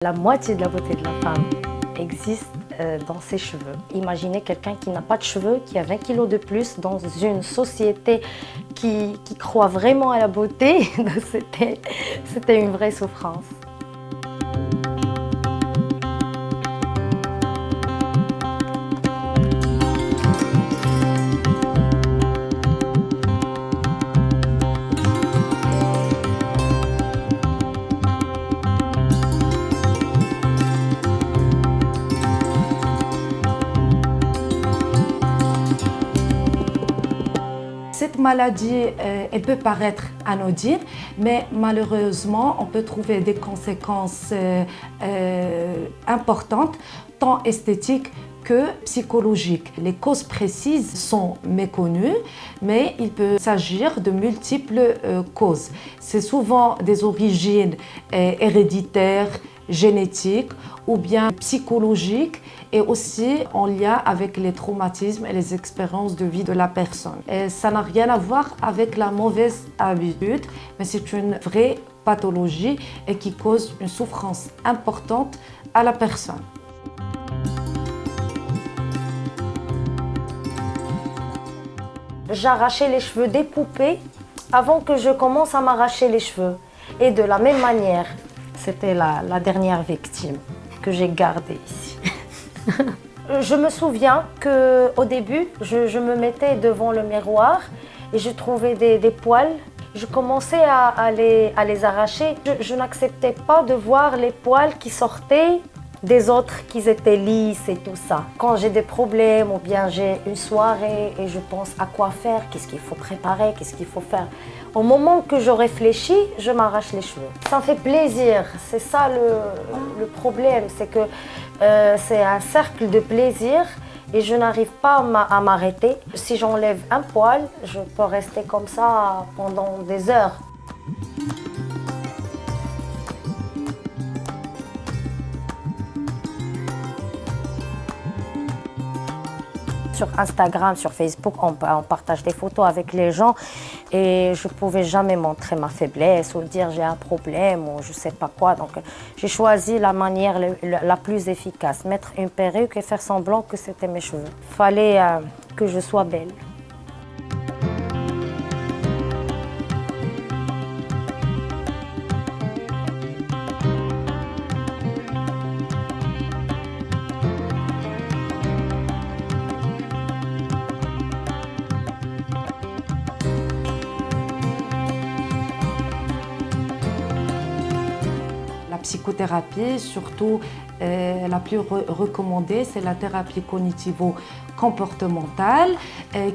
La moitié de la beauté de la femme existe dans ses cheveux. Imaginez quelqu'un qui n'a pas de cheveux, qui a 20 kilos de plus dans une société qui croit vraiment à la beauté. C'était une vraie souffrance. Cette maladie, elle peut paraître anodine, mais malheureusement, on peut trouver des conséquences importantes, tant esthétiques que psychologiques. Les causes précises sont méconnues, mais il peut s'agir de multiples causes. C'est souvent des origines héréditaires, génétiques ou bien psychologiques et aussi en lien avec les traumatismes et les expériences de vie de la personne. Et ça n'a rien à voir avec la mauvaise habitude, mais c'est une vraie pathologie et qui cause une souffrance importante à la personne. J'arrachais les cheveux des poupées avant que je commence à m'arracher les cheveux. Et de la même manière, c'était la dernière victime que j'ai gardée ici. Je me souviens qu'au début, je me mettais devant le miroir et je trouvais des poils. Je commençais à les arracher. Je n'acceptais pas de voir les poils qui sortaient des autres qui étaient lisses et tout ça. Quand j'ai des problèmes ou bien j'ai une soirée et je pense à quoi faire, qu'est-ce qu'il faut préparer, qu'est-ce qu'il faut faire. Au moment que je réfléchis, je m'arrache les cheveux. Ça me fait plaisir, c'est ça le problème, c'est que c'est un cercle de plaisir et je n'arrive pas à m'arrêter. Si j'enlève un poil, je peux rester comme ça pendant des heures. Sur Instagram, sur Facebook, on partage des photos avec les gens et je ne pouvais jamais montrer ma faiblesse ou dire j'ai un problème ou je ne sais pas quoi. Donc j'ai choisi la manière la plus efficace, mettre une perruque et faire semblant que c'était mes cheveux. Il fallait que je sois belle. La psychothérapie, surtout la plus recommandée, c'est la thérapie cognitivo-comportementale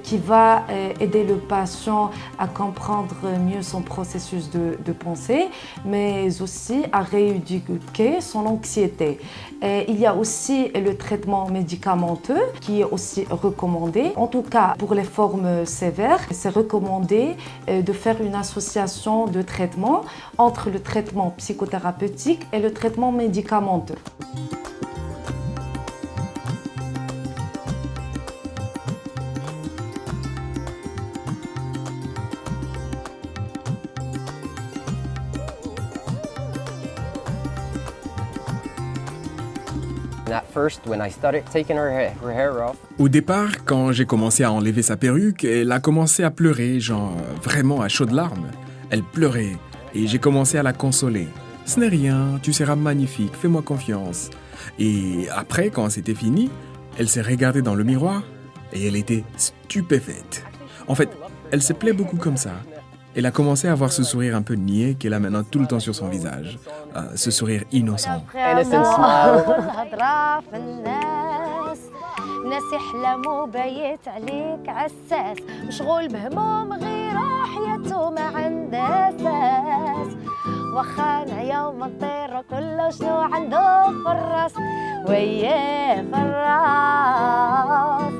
qui va aider le patient à comprendre mieux son processus de pensée, mais aussi à rééduquer son anxiété. Il y a aussi le traitement médicamenteux qui est aussi recommandé. En tout cas, pour les formes sévères, c'est recommandé de faire une association de traitement entre le traitement psychothérapeutique et le traitement médicamenteux. Au départ, quand j'ai commencé à enlever sa perruque, elle a commencé à pleurer, genre vraiment à chaudes larmes. Elle pleurait et j'ai commencé à la consoler. Ce n'est rien, tu seras magnifique, fais-moi confiance. Et après, quand c'était fini, elle s'est regardée dans le miroir et elle était stupéfaite. En fait, elle se plaît beaucoup comme ça. Elle a commencé à avoir ce sourire un peu niais qu'elle a maintenant tout le temps sur son visage. Ce sourire innocent. Innocent smile. ناس يحلموا بايت عليك عساس مشغول بهموم غير حياته ما عنده اساس واخا نعيا ومطير وكله شنو عنده في الراس وياه في الراس